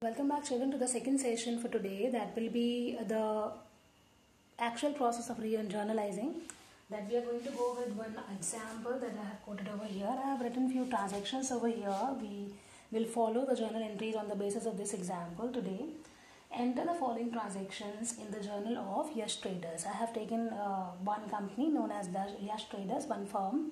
Welcome back, children, to the second session for today. That will be the actual process of journalizing. That we are going to go with one example that I have quoted over here. I have written few transactions over here. We will follow the journal entries on the basis of this example today. Enter the following transactions in the journal of Yash Traders. I have taken one company known as the Yash Traders, one firm.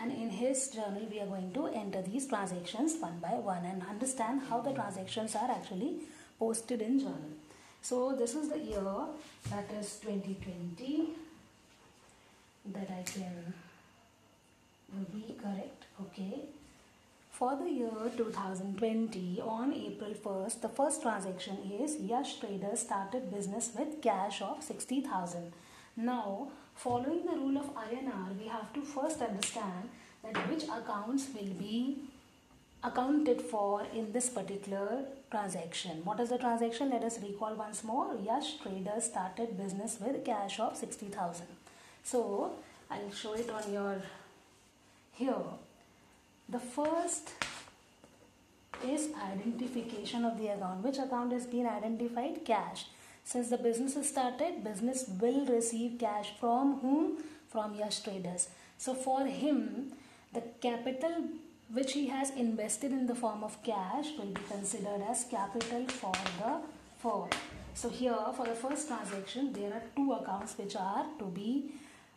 And in his journal we are going to enter these transactions one by one and understand how the transactions are actually posted in journal. So this is the year, that is 2020, that I can be correct. Okay, for the year 2020, on April 1st, the first transaction is Yash Traders started business with cash of 60,000. Now, following the rule of INR, we have to first understand that which accounts will be accounted for in this particular transaction. What is the transaction? Let us recall once more. Yash Traders started business with cash of 60,000. So, I'll show it on your here. The first is identification of the account. Which account has been identified? Cash. Since the business is started, business will receive cash from whom? From Yash Traders. So for him, the capital which he has invested in the form of cash will be considered as capital for the firm. So here for the first transaction, there are two accounts which are to be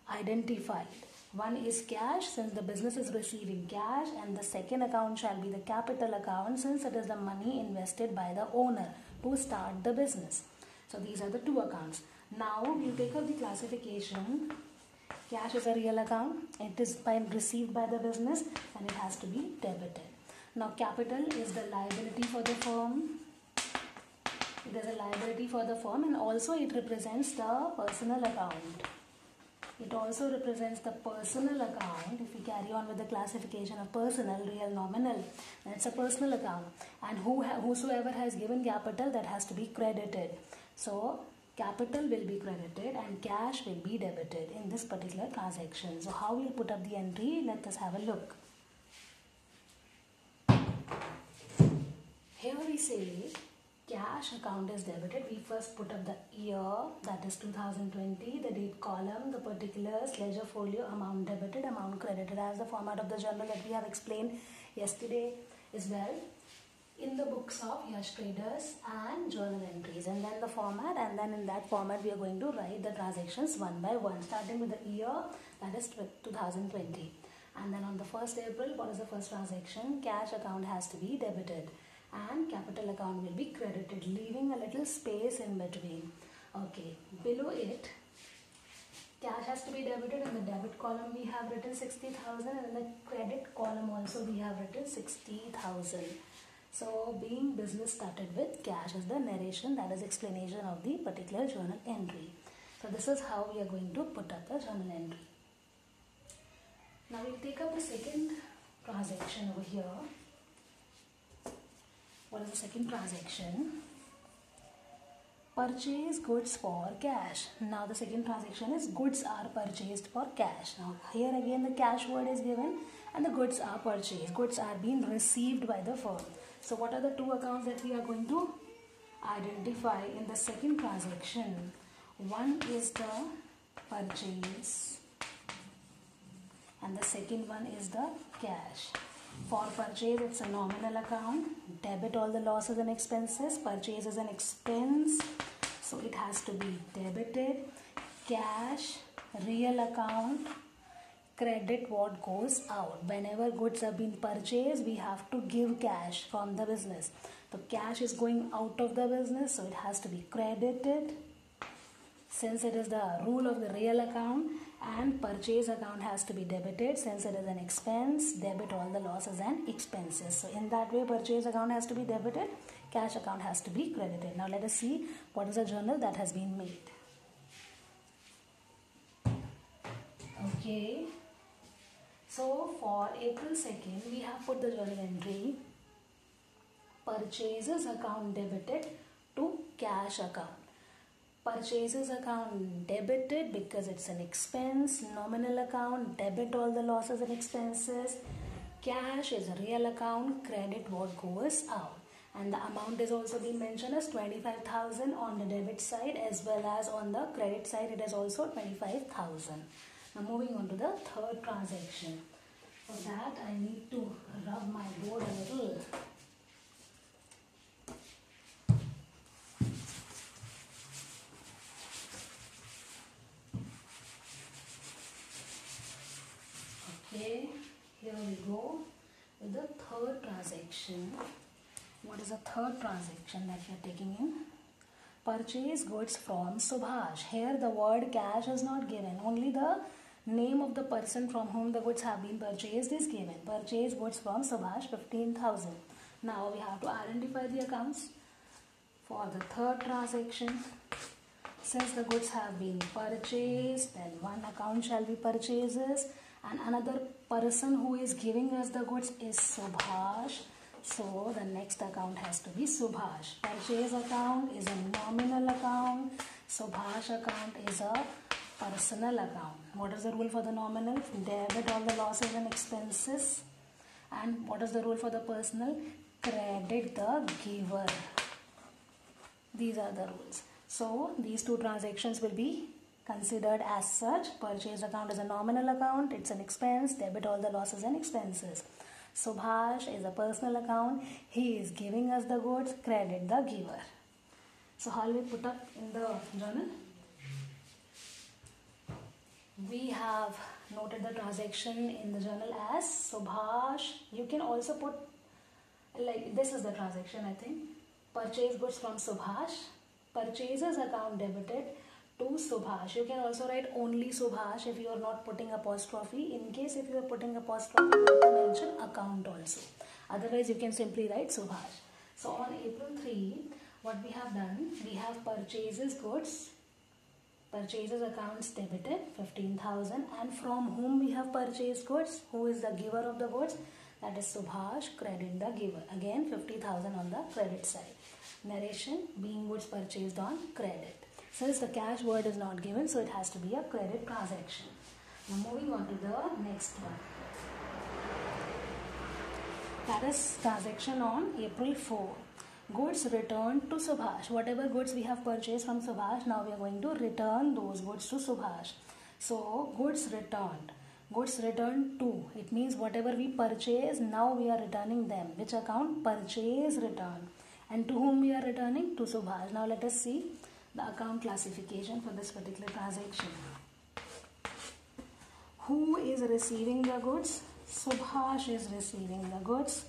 identified. One is cash, since the business is receiving cash, and the second account shall be the capital account, since it is the money invested by the owner to start the business. So these are the two accounts. Now you take up the classification. Cash is a real account. It is received by the business and it has to be debited. Now capital is the liability for the firm. It is a liability for the firm, and also it represents the personal account. It also represents the personal account. If we carry on with the classification of personal, real, nominal, that's a personal account. And whosoever has given capital, that has to be credited. So capital will be credited and cash will be debited in this particular transaction. So how we'll put up the entry? Let us have a look. Here we say cash account is debited. We first put up the year, that is 2020, the date column, the particulars, ledger folio, amount debited, amount credited, as the format of the journal that we have explained yesterday as well in the books of Yash Traders and journal entries. And then the format, and then in that format we are going to write the transactions one by one, starting with the year, that is 2020. And then on the 1st April, what is the first transaction? Cash account has to be debited and capital account will be credited, leaving a little space in between. Okay, below it, cash has to be debited. In the debit column we have written 60,000, and in the credit column also we have written 60,000. So being business started with cash is the narration, that is explanation of the particular journal entry. So this is how we are going to put up the journal entry. Now we'll take up the second transaction over here. What is the second transaction? Purchase goods for cash. Now the second transaction is goods are purchased for cash. Now here again the cash word is given and the goods are purchased. Goods are being received by the firm. So what are the two accounts that we are going to identify in the second transaction? One is the purchase and the second one is the cash. For purchase, it's a nominal account. Debit all the losses and expenses. Purchase is an expense, so it has to be debited. Cash, real account. Credit what goes out. Whenever goods have been purchased, we have to give cash from the business. So cash is going out of the business, so it has to be credited, since it is the rule of the real account. And purchase account has to be debited, since it is an expense. Debit all the losses and expenses. So in that way, purchase account has to be debited, cash account has to be credited. Now let us see what is the journal that has been made. Okay, so for April 2nd, we have put the journal entry, purchases account debited to cash account. Purchases account debited because it's an expense. Nominal account, debit all the losses and expenses. Cash is a real account, credit what goes out. and the amount is also being mentioned as 25,000 on the debit side, as well as on the credit side it is also 25,000. Now moving on to the third transaction. For that I need to rub my board a little. Okay, here we go with the third transaction. What is the third transaction that we are taking in? Purchase goods from Subhash. Here the word cash is not given, only the name of the person from whom the goods have been purchased is given. Purchase goods from Subhash, 15,000. Now we have to identify the accounts for the third transaction. Since the goods have been purchased, then one account shall be purchases, and another person who is giving us the goods is Subhash. So the next account has to be Subhash. Purchase account is a nominal account. Subhash account is a personal account. What is the rule for the nominal? Debit all the losses and expenses. And what is the rule for the personal? Credit the giver. These are the rules. So these two transactions will be considered as such. Purchase account is a nominal account. It's an expense. Debit all the losses and expenses. Subhash is a personal account. He is giving us the goods. Credit the giver. So how will we put up in the journal? We have noted the transaction in the journal as Subhash. You can also put, like, this is the transaction, I think. Purchase goods from Subhash. Purchases account debited to Subhash. You can also write only Subhash if you are not putting apostrophe. In case if you are putting apostrophe, you have to mention account also. Otherwise, you can simply write Subhash. So on April 3, what we have done, we have purchases goods. Purchases accounts debited 15,000, and from whom we have purchased goods? Who is the giver of the goods? That is Subhash. Credit the giver. Again 50,000 on the credit side. Narration: being goods purchased on credit. Since the cash word is not given, so it has to be a credit transaction. Now moving on to the next one. That is transaction on April 4. Goods returned to Subhash. Whatever goods we have purchased from Subhash, now we are going to return those goods to Subhash. So goods returned. Goods returned to. It means whatever we purchase, now we are returning them. Which account? Purchase return. And to whom we are returning? To Subhash. Now let us see the account classification for this particular transaction. Who is receiving the goods? Subhash is receiving the goods.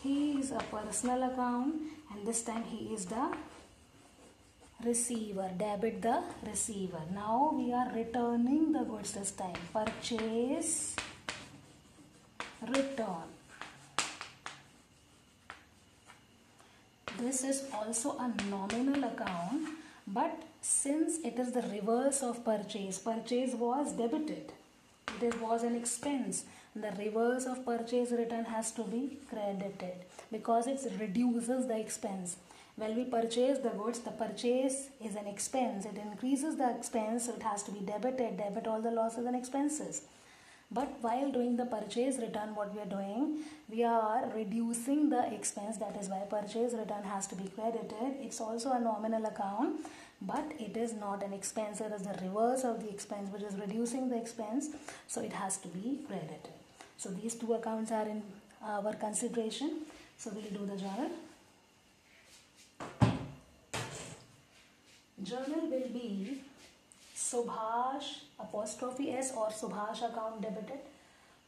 He is a personal account, and this time he is the receiver. Debit the receiver. Now we are returning the goods this time. Purchase, return. This is also a nominal account, but since it is the reverse of purchase, purchase was debited. It was an expense. The reverse of purchase return has to be credited because it reduces the expense. When we purchase the goods, the purchase is an expense. It increases the expense, so it has to be debited. Debit all the losses and expenses. But while doing the purchase return, what we are doing, we are reducing the expense. That is why purchase return has to be credited. It's also a nominal account, but it is not an expense. It is the reverse of the expense, which is reducing the expense, so it has to be credited. So these two accounts are in our consideration. So we'll do the journal. Journal will be Subhash apostrophe S or Subhash account debited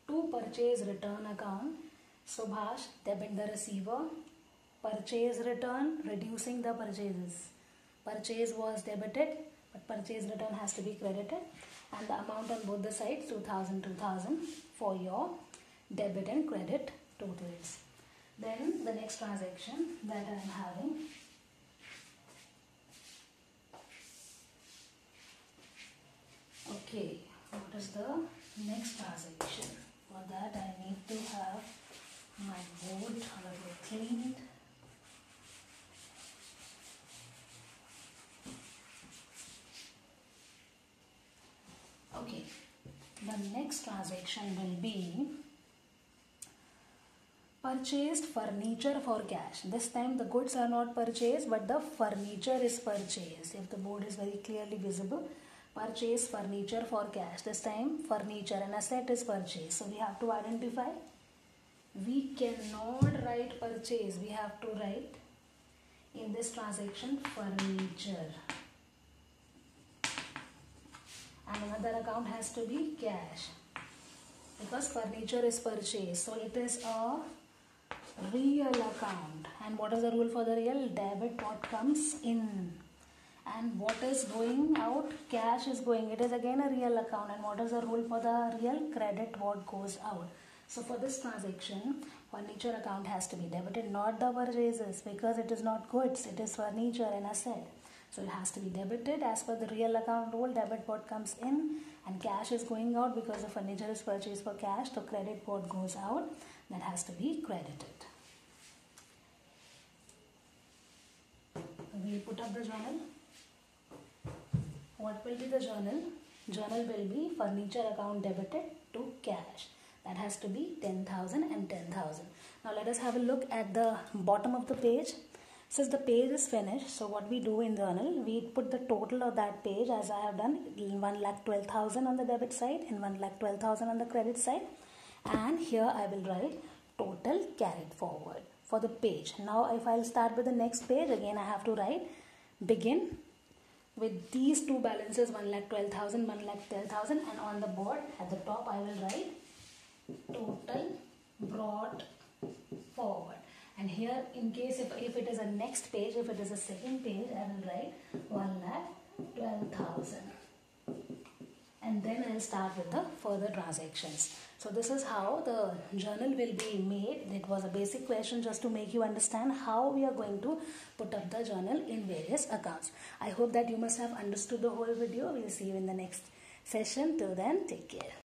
to purchase return account. Subhash debit the receiver. Purchase return reducing the purchases. Purchase was debited, but purchase return has to be credited, and the amount on both the sides 2,000 for your debit and credit totals. Then the next transaction that I am having, okay, what is the next transaction? For that I need to have my board a little cleaned. Okay, the next transaction will be Purchased furniture for cash. This time the goods are not purchased but the furniture is purchased. If the board is very clearly visible, purchase furniture for cash. This time furniture, an asset is purchased. So we have to identify. We cannot write purchase. We have to write in this transaction furniture. And another account has to be cash because furniture is purchased. So it is a real account. And what is the rule for the real? Debit what comes in. And what is going out? Cash is going. It is again a real account. And what is the rule for the real? Credit what goes out. So for this transaction, furniture account has to be debited, not the purchases, because it is not goods, it is furniture and asset. So it has to be debited as per the real account rule. Debit what comes in and cash is going out because the furniture is purchased for cash. So credit what goes out, that has to be credited. We put up the journal. What will be the journal? Journal will be furniture account debited to cash. That has to be 10,000 and 10,000. Now let us have a look at the bottom of the page. Since the page is finished, so what we do in journal, we put the total of that page as I have done, 1,12,000 on the debit side and 1,12,000 on the credit side. And here I will write total carried forward for the page. Now if I'll start with the next page, again I have to write begin with these two balances, 1,12,000, 1,12,000, and on the board at the top I will write total brought forward. And here in case if it is a next page, if it is a second page, I will write 1,12,000. And then I will start with the further transactions. So this is how the journal will be made. It was a basic question just to make you understand how we are going to put up the journal in various accounts. I hope that you must have understood the whole video. We will see you in the next session. Till then, take care.